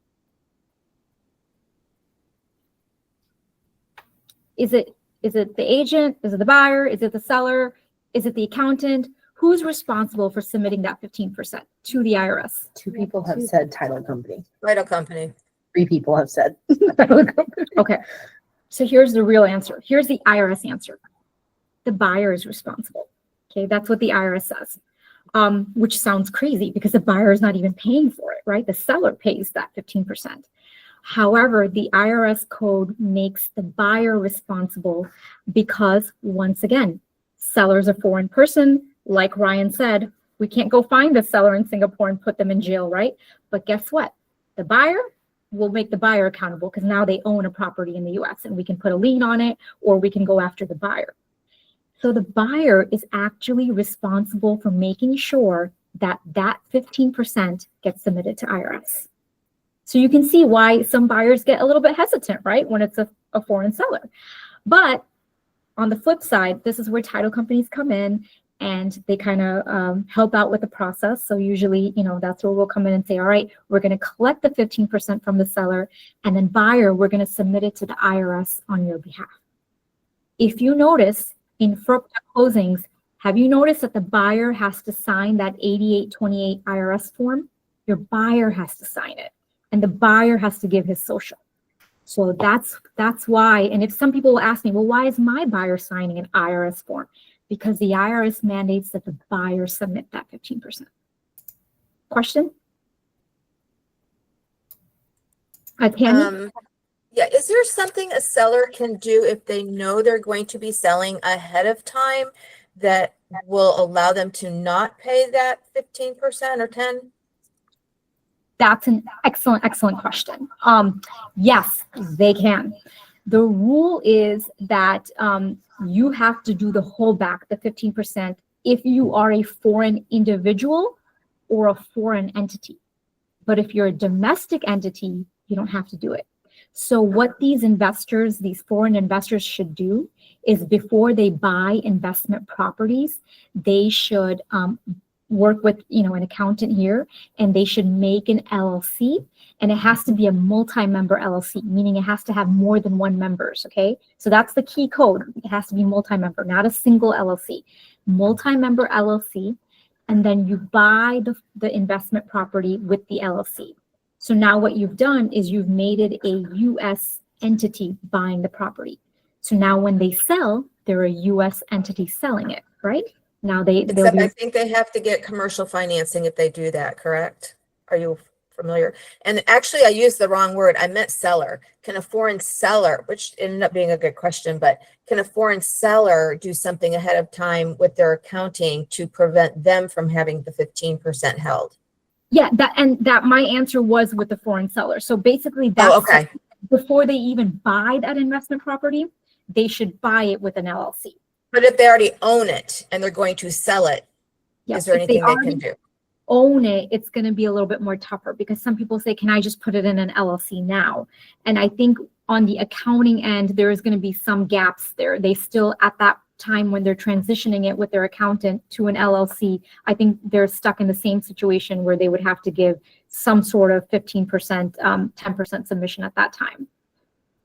Is it the agent? Is it the buyer? Is it the seller? Is it the accountant? Who's responsible for submitting that 15% to the IRS? 2 people have said title company. Title company. 3 people have said. Okay, so here's the real answer. Here's the IRS answer. The buyer is responsible. Okay, that's what the IRS says, which sounds crazy because the buyer is not even paying for it, right? The seller pays that 15%. However, the IRS code makes the buyer responsible because, once again, seller's a foreign person. Like Ryan said, we can't go find the seller in Singapore and put them in jail, right? But guess what? The buyer will make the buyer accountable because now they own a property in the US and we can put a lien on it or we can go after the buyer. So the buyer is actually responsible for making sure that that 15% gets submitted to IRS. So you can see why some buyers get a little bit hesitant, right? When it's a foreign seller. But on the flip side, this is where title companies come in and they kind of help out with the process. So usually, that's where we'll come in and say, all right, we're going to collect the 15% from the seller, and then buyer, we're going to submit it to the IRS on your behalf. If you notice in FIRPTA closings, have you noticed that the buyer has to sign that 8828 IRS form? Your buyer has to sign it, and the buyer has to give his social. So that's why, and if some people will ask me, well, why is my buyer signing an IRS form? Because the IRS mandates that the buyer submit that 15%. Question? Tammy? Yeah, is there something a seller can do if they know they're going to be selling ahead of time that will allow them to not pay that 15% or 10%? That's an excellent question. Yes, they can. The rule is that you have to do the holdback, the 15%, if you are a foreign individual or a foreign entity. But if you're a domestic entity, you don't have to do it. So what these investors, these foreign investors should do is before they buy investment properties, they should work with an accountant here, and they should make an LLC, and it has to be a multi-member LLC, meaning it has to have more than one members. Okay, so that's the key code. It has to be multi-member, not a single LLC. Multi-member LLC, and then you buy the investment property with the LLC. So now what you've done is you've made it a U.S. entity buying the property. So now when they sell, they're a U.S. entity selling it, right? Now Except I think they have to get commercial financing if they do that, correct? Are you familiar? And actually, I used the wrong word. I meant seller. Can a foreign seller, which ended up being a good question, but can a foreign seller do something ahead of time with their accounting to prevent them from having the 15% held? Yeah, that my answer was with the foreign seller. So basically, that's okay. Before they even buy that investment property, they should buy it with an LLC. But if they already own it and they're going to sell it, is there anything they can do? Own it, it's going to be a little bit more tougher because some people say, can I just put it in an LLC now? And I think on the accounting end, there is going to be some gaps there. They still, at that time when they're transitioning it with their accountant to an LLC, I think they're stuck in the same situation where they would have to give some sort of 15%, 10% submission at that time.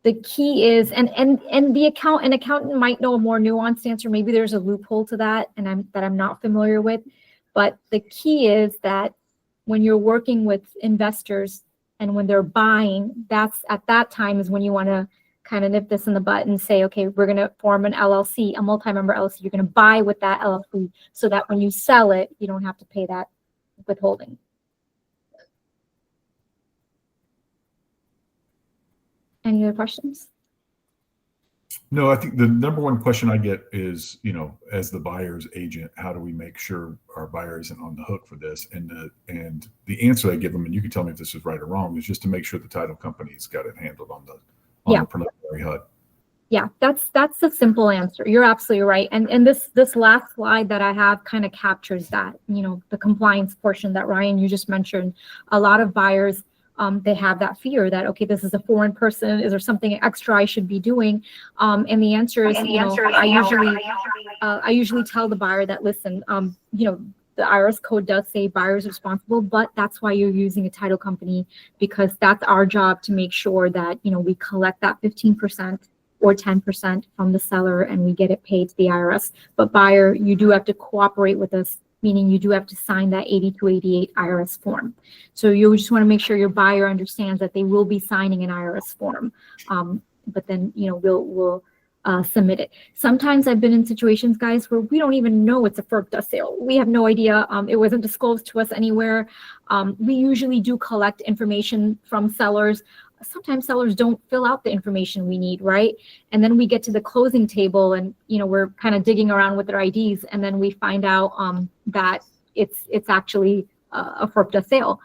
The key is, and the accountant might know a more nuanced answer. Maybe there's a loophole to that, and I'm not familiar with. But the key is that when you're working with investors and when they're buying, that's at that time is when you want to kind of nip this in the butt and say, okay, we're going to form an LLC, a multi-member LLC. You're going to buy with that LLC so that when you sell it, you don't have to pay that withholding. Any other questions? No, I think the number one question I get is, as the buyer's agent, how do we make sure our buyer isn't on the hook for this? And the answer I give them, and you can tell me if this is right or wrong, is just to make sure the title company's got it handled on the preliminary HUD. Yeah, that's the simple answer. You're absolutely right. And this last slide that I have kind of captures that, the compliance portion that Ryan, you just mentioned. A lot of buyers, they have that fear that, okay, this is a foreign person. Is there something extra I should be doing? And the answer is, I usually tell the buyer that, listen, the IRS code does say buyer's responsible, but that's why you're using a title company, because that's our job to make sure that, we collect that 15% or 10% from the seller and we get it paid to the IRS. But buyer, you do have to cooperate with us, meaning you do have to sign that 8288 IRS form. So you just want to make sure your buyer understands that they will be signing an IRS form. But then, we'll submit it. Sometimes I've been in situations, guys, where we don't even know it's a FIRPTA sale. We have no idea. It wasn't disclosed to us anywhere. We usually do collect information from sellers. Sometimes sellers don't fill out the information we need, right? And then we get to the closing table and, we're kind of digging around with their IDs, and then we find out that it's actually a FIRPTA sale.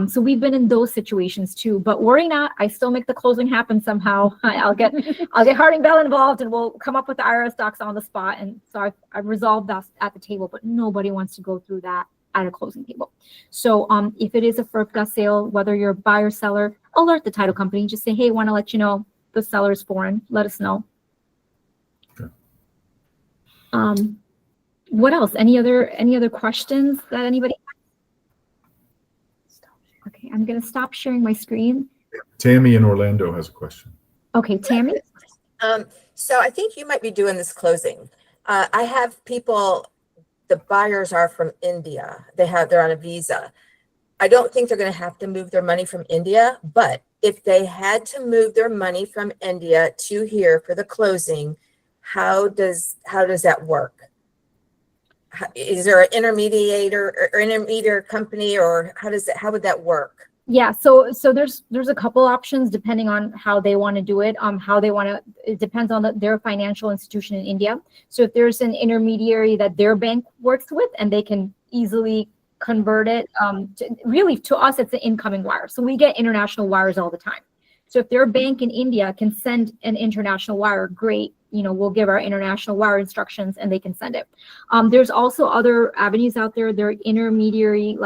So we've been in those situations too, but worry not, I still make the closing happen somehow. I'll get Harding Bell involved and we'll come up with the IRS docs on the spot. And so I've resolved that at the table, but nobody wants to go through that at a closing table. So if it is a FIRPTA sale, whether you're a buyer, seller, alert the title company. Just say, hey, want to let you know the seller is foreign. Let us know. Okay. What else? Any other questions that anybody has? Okay, I'm going to stop sharing my screen. Tammy in Orlando has a question. Okay, Tammy. So I think you might be doing this closing. I have people. The buyers are from India. They're on a visa. I don't think they're going to have to move their money from India, but if they had to move their money from India to here for the closing, how does that work? Is there an intermediate company, or how would that work? Yeah, so there's a couple options depending on how they want to do it. It depends on their financial institution in India. So if there's an intermediary that their bank works with and they can easily convert it, to us, it's an incoming wire. So we get international wires all the time. So if their bank in India can send an international wire, great. We'll give our international wire instructions and they can send it. There's also other avenues out there. There are intermediary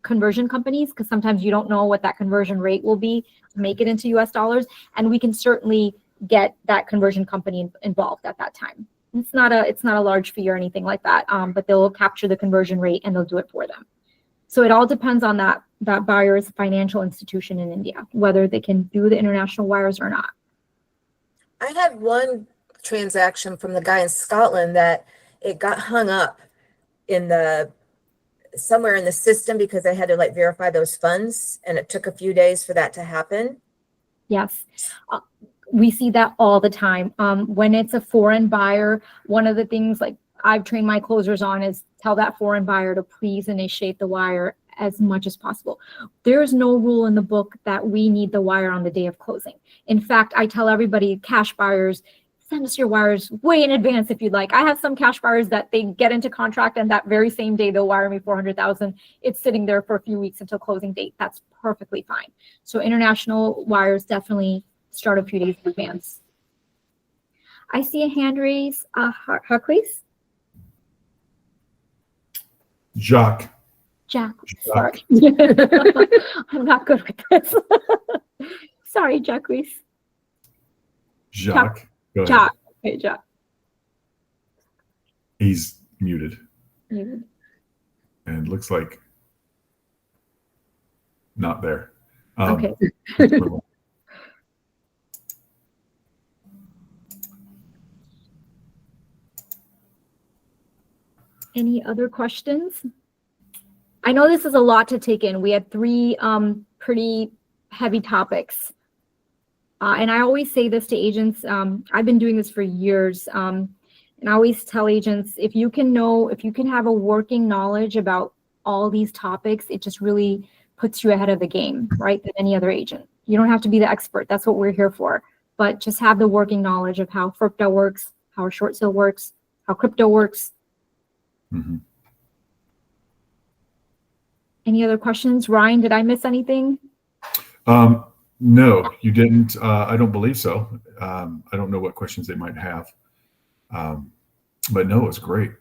conversion companies, because sometimes you don't know what that conversion rate will be to make it into US dollars. And we can certainly get that conversion company involved at that time. It's not a large fee or anything like that, but they'll capture the conversion rate and they'll do it for them. So it all depends on that buyer's financial institution in India, whether they can do the international wires or not. I had one transaction from the guy in Scotland that it got hung up somewhere in the system because they had to verify those funds, and it took a few days for that to happen. Yes. We see that all the time. When it's a foreign buyer, one of the things I've trained my closers on is tell that foreign buyer to please initiate the wire as much as possible. There is no rule in the book that we need the wire on the day of closing. In fact, I tell everybody, cash buyers, send us your wires way in advance if you'd like. I have some cash buyers that they get into contract and that very same day they'll wire me $400,000. It's sitting there for a few weeks until closing date. That's perfectly fine. So international wires definitely start a few days in advance. I see a hand raise. Harquise? Jacques. Jack. Sorry. I'm not good with this. Sorry, Jacques. Jacques. Jack. Okay, Jack. He's muted You- and looks like not there. Okay. Let's move on. Any other questions? I know this is a lot to take in. We had three pretty heavy topics. And I always say this to agents. I've been doing this for years. And I always tell agents, if you can have a working knowledge about all these topics, it just really puts you ahead of the game, right, than any other agent. You don't have to be the expert. That's what we're here for. But just have the working knowledge of how FIRPTA works, how a short sale works, how crypto works. Mhm. Any other questions? Ryan, did I miss anything? No, you didn't. I don't believe so. I don't know what questions they might have. But no, it's great.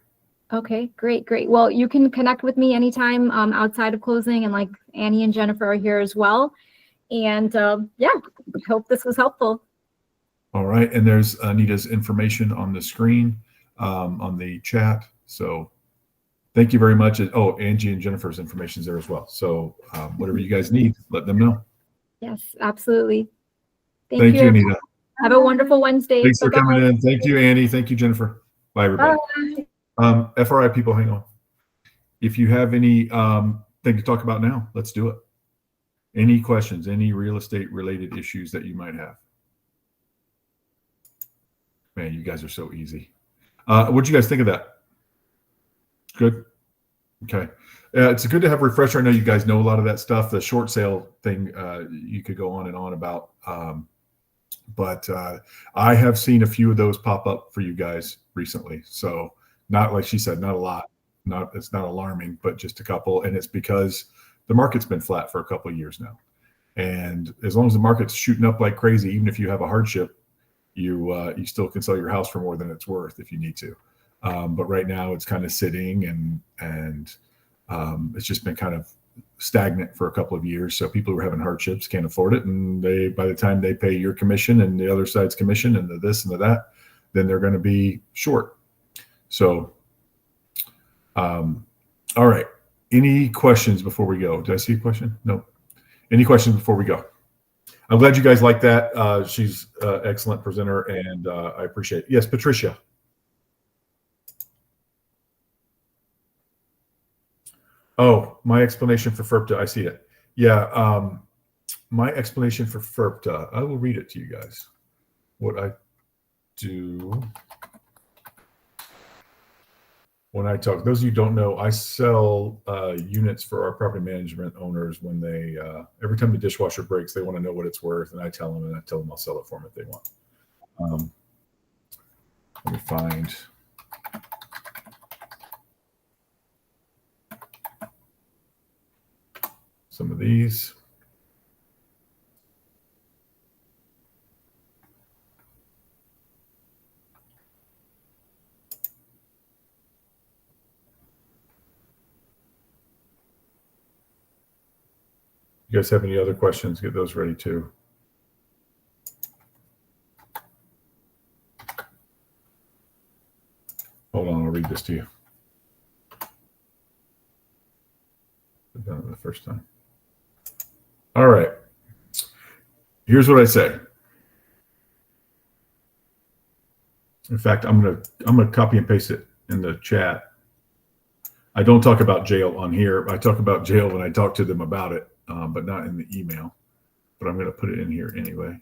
Okay, great. Well, you can connect with me anytime outside of closing, and like Annie and Jennifer are here as well. And yeah, hope this was helpful. All right. And there's Anita's information on the screen, on the chat. So thank you very much. Oh, Angie and Jennifer's information is there as well. So whatever you guys need, let them know. Yes, absolutely. Thank you, Anita. Have a wonderful Wednesday. Thanks for Bye-bye. coming in. Thank you, Annie. Thank you, Jennifer. Bye, everybody. Bye. FRI people, hang on. If you have any thing to talk about now, let's do it. Any questions, any real estate related issues that you might have? Man, you guys are so easy. What'd you guys think of that? Good. Okay. It's good to have a refresher. I know you guys know a lot of that stuff. The short sale thing, you could go on and on about. But I have seen a few of those pop up for you guys recently. So not, like she said, not a lot. It's not alarming, but just a couple. And it's because the market's been flat for a couple of years now. And as long as the market's shooting up like crazy, even if you have a hardship, you still can sell your house for more than it's worth if you need to. But right now it's kind of sitting and it's just been kind of stagnant for a couple of years. So people who are having hardships can't afford it. And by the time they pay your commission and the other side's commission and the this and the that, then they're going to be short. So, all right. Any questions before we go? Did I see a question? No. Any questions before we go? I'm glad you guys like that. She's an excellent presenter, and I appreciate it. Yes, Patricia. Oh, my explanation for FIRPTA. I see it. Yeah, my explanation for FIRPTA. I will read it to you guys. What I do when I talk. Those of you who don't know, I sell units for our property management owners when they every time the dishwasher breaks, they want to know what it's worth, and I tell them, I'll sell it for them if they want. Let me find. Some of these. You guys have any other questions? Get those ready too. Hold on, I'll read this to you. I've done it the first time. All right. Here's what I say. In fact, I'm gonna copy and paste it in the chat. I don't talk about jail on here. I talk about jail when I talk to them about it, but not in the email. But I'm gonna put it in here anyway.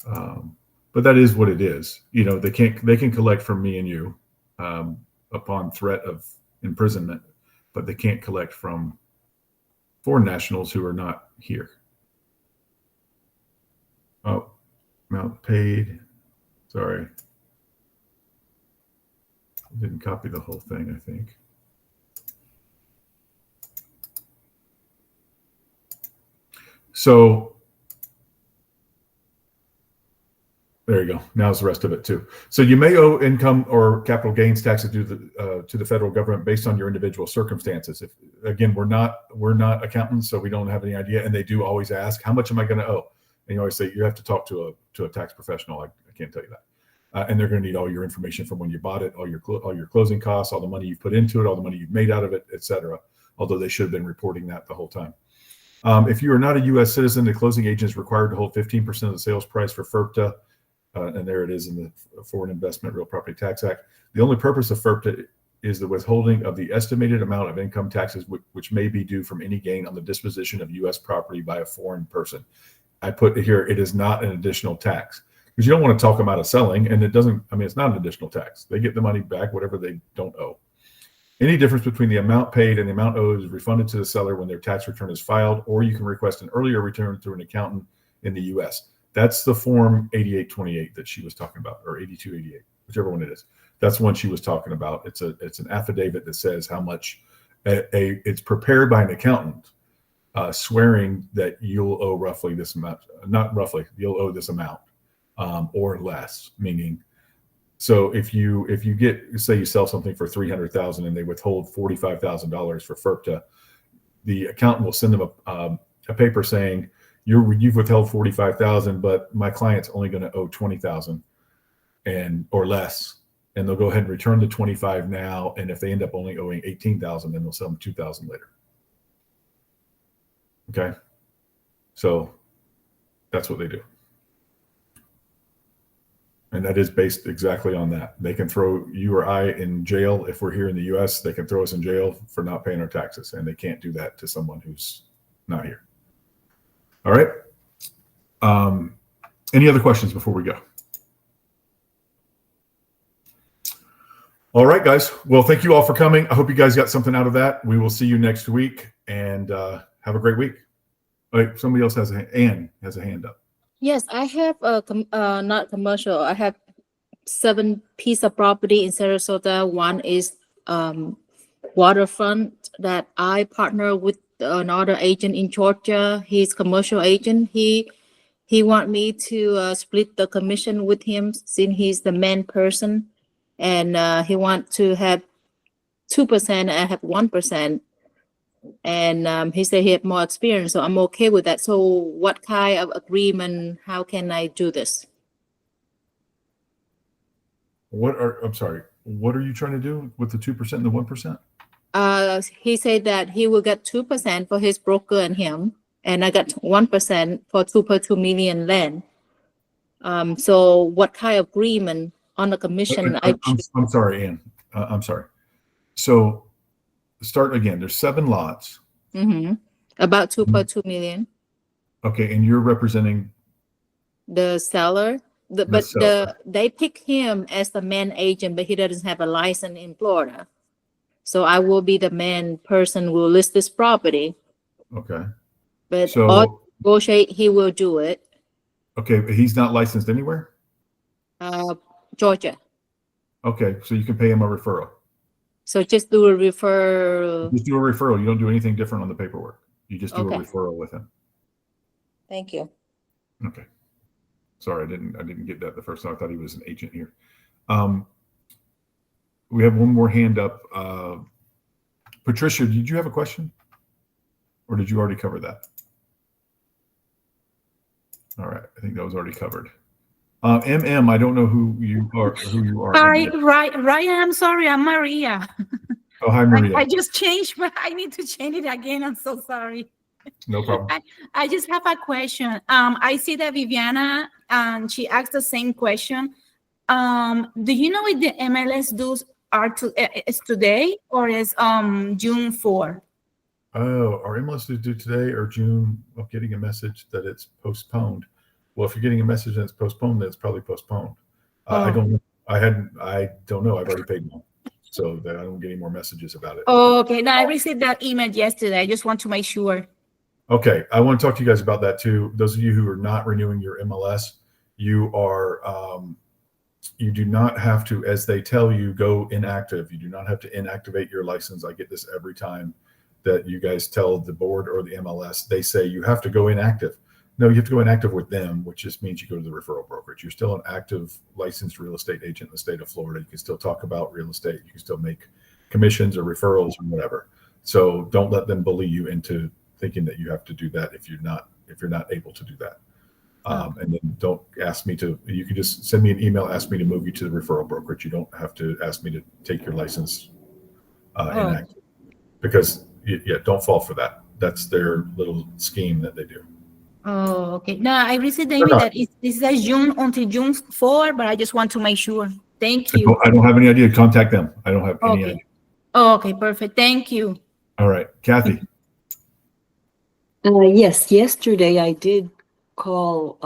But that is what it is. You know, they can collect from me and you upon threat of imprisonment, but they can't collect from foreign nationals who are not here. Oh, amount paid. Sorry. I didn't copy the whole thing, I think. So there you go. Now's the rest of it too. So you may owe income or capital gains taxes to the federal government based on your individual circumstances. If again, we're not accountants, so we don't have any idea. And they do always ask, how much am I going to owe? And you always say you have to talk to a tax professional. I can't tell you that. and they're going to need all your information from when you bought it, all your closing costs, all the money you've put into it, all the money you've made out of it, etc. Although they should have been reporting that the whole time. If you are not a U.S. citizen, the closing agent is required to hold 15% of the sales price for FIRPTA, and there it is in the Foreign Investment Real Property Tax Act. The only purpose of FIRPTA is the withholding of the estimated amount of income taxes which may be due from any gain on the disposition of U.S. property by a foreign person. I put here, it is not an additional tax, because you don't want to talk them out of selling, and it doesn't, I mean, it's not an additional tax. They get the money back, whatever they don't owe. Any difference between the amount paid and the amount owed is refunded to the seller when their tax return is filed, or you can request an earlier return through an accountant in the U.S. That's the form 8828 that she was talking about, or 8288, whichever one it is. That's the one she was talking about. It's an affidavit that says how much it's prepared by an accountant, swearing that you'll owe roughly this amount, not roughly, you'll owe this amount or less, meaning, so if you get, say you sell something for $300,000 and they withhold $45,000 for FIRPTA, the accountant will send them a paper saying you've withheld $45,000, but my client's only going to owe $20,000 or less, and they'll go ahead and return the $25,000 now. And if they end up only owing $18,000, then they'll sell them $2,000 later. Okay, so that's what they do. And that is based exactly on that. They can throw you or I in jail if we're here in the U.S. They can throw us in jail for not paying our taxes, and they can't do that to someone who's not here. All right. Any other questions before we go? All right, guys. Well, thank you all for coming. I hope you guys got something out of that. We will see you next week, and have a great week. Wait, somebody else has Ann has a hand up. Yes, I have not commercial. I have 7 pieces of property in Sarasota. One is waterfront that I partner with another agent in Georgia. He's commercial agent. He want me to split the commission with him since he's the main person, and he want to have 2%. I have 1%. And he said he had more experience, so I'm okay with that. So what kind of agreement, how can I do this? I'm sorry, what are you trying to do with the 2% and the 1%? He said that he will get 2% for his broker and him, and I got 1% for 2.2 million land. So what kind of agreement on the commission? I'm sorry, Ann. I'm sorry. So start again. There's 7 lots. Mm-hmm. About 2.2 million. Okay, and you're representing the seller. They pick him as the main agent, but he doesn't have a license in Florida. So I will be the main person who will list this property. Okay. But so, all negotiate, he will do it. Okay, but he's not licensed anywhere? Georgia. Okay, so you can pay him a referral. So just do a referral. Just do a referral. You don't do anything different on the paperwork. You just do Okay. a referral with him. Thank you. Okay. Sorry, I didn't get that the first time. I thought he was an agent here. We have one more hand up. Patricia, did you have a question? Or did you already cover that? All right, I think that was already covered. MM, I don't know who you are. Hi, Ryan, I'm sorry, I'm Maria. Oh, hi, Maria. I just changed, but I need to change it again. I'm so sorry. No problem. I just have a question. I see that Viviana, she asked the same question. Do you know if the MLS dues is today or is June 4? Oh, our MLS is due today or June? I'm getting a message that it's postponed. Well, if you're getting a message that it's postponed, then it's probably postponed. I don't know. I don't know. I've already paid one, so that I don't get any more messages about it. Oh, okay. Now I received that email yesterday. I just want to make sure. Okay, I want to talk to you guys about that too. Those of you who are not renewing your MLS, you do not have to, as they tell you, go inactive. You do not have to inactivate your license. I get this every time that you guys tell the board or the MLS. They say you have to go inactive. No, you have to go inactive with them, which just means you go to the referral brokerage. You're still an active licensed real estate agent in the state of Florida. You can still talk about real estate. You can still make commissions or referrals or whatever. So don't let them bully you into thinking that you have to do that if you're not able to do that. And then don't ask me to, you can just send me an email, ask me to move you to the referral brokerage. You don't have to ask me to take your license inactive, because yeah, don't fall for that. That's their little scheme that they do. Oh, okay. No, I received the email that it says June until June 4, but I just want to make sure. Thank you. I don't have any idea. Contact them. I don't have any Okay. idea. Oh, okay, perfect. Thank you. All right, Kathy. Yes, yesterday I did call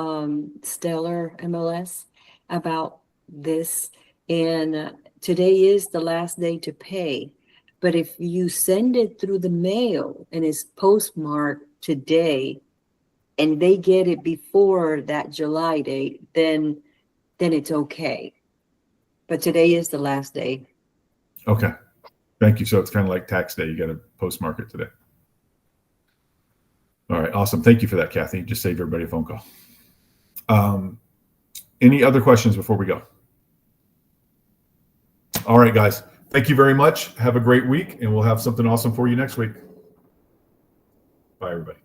Stellar MLS about this, and today is the last day to pay. But if you send it through the mail and it's postmarked today, and they get it before that July date, then it's okay. But today is the last day. Okay, thank you. So it's kind of like tax day. You got to postmark it today. All right, awesome. Thank you for that, Kathy. Just save everybody a phone call. Any other questions before we go? All right, guys. Thank you very much. Have a great week, and we'll have something awesome for you next week. Bye, everybody.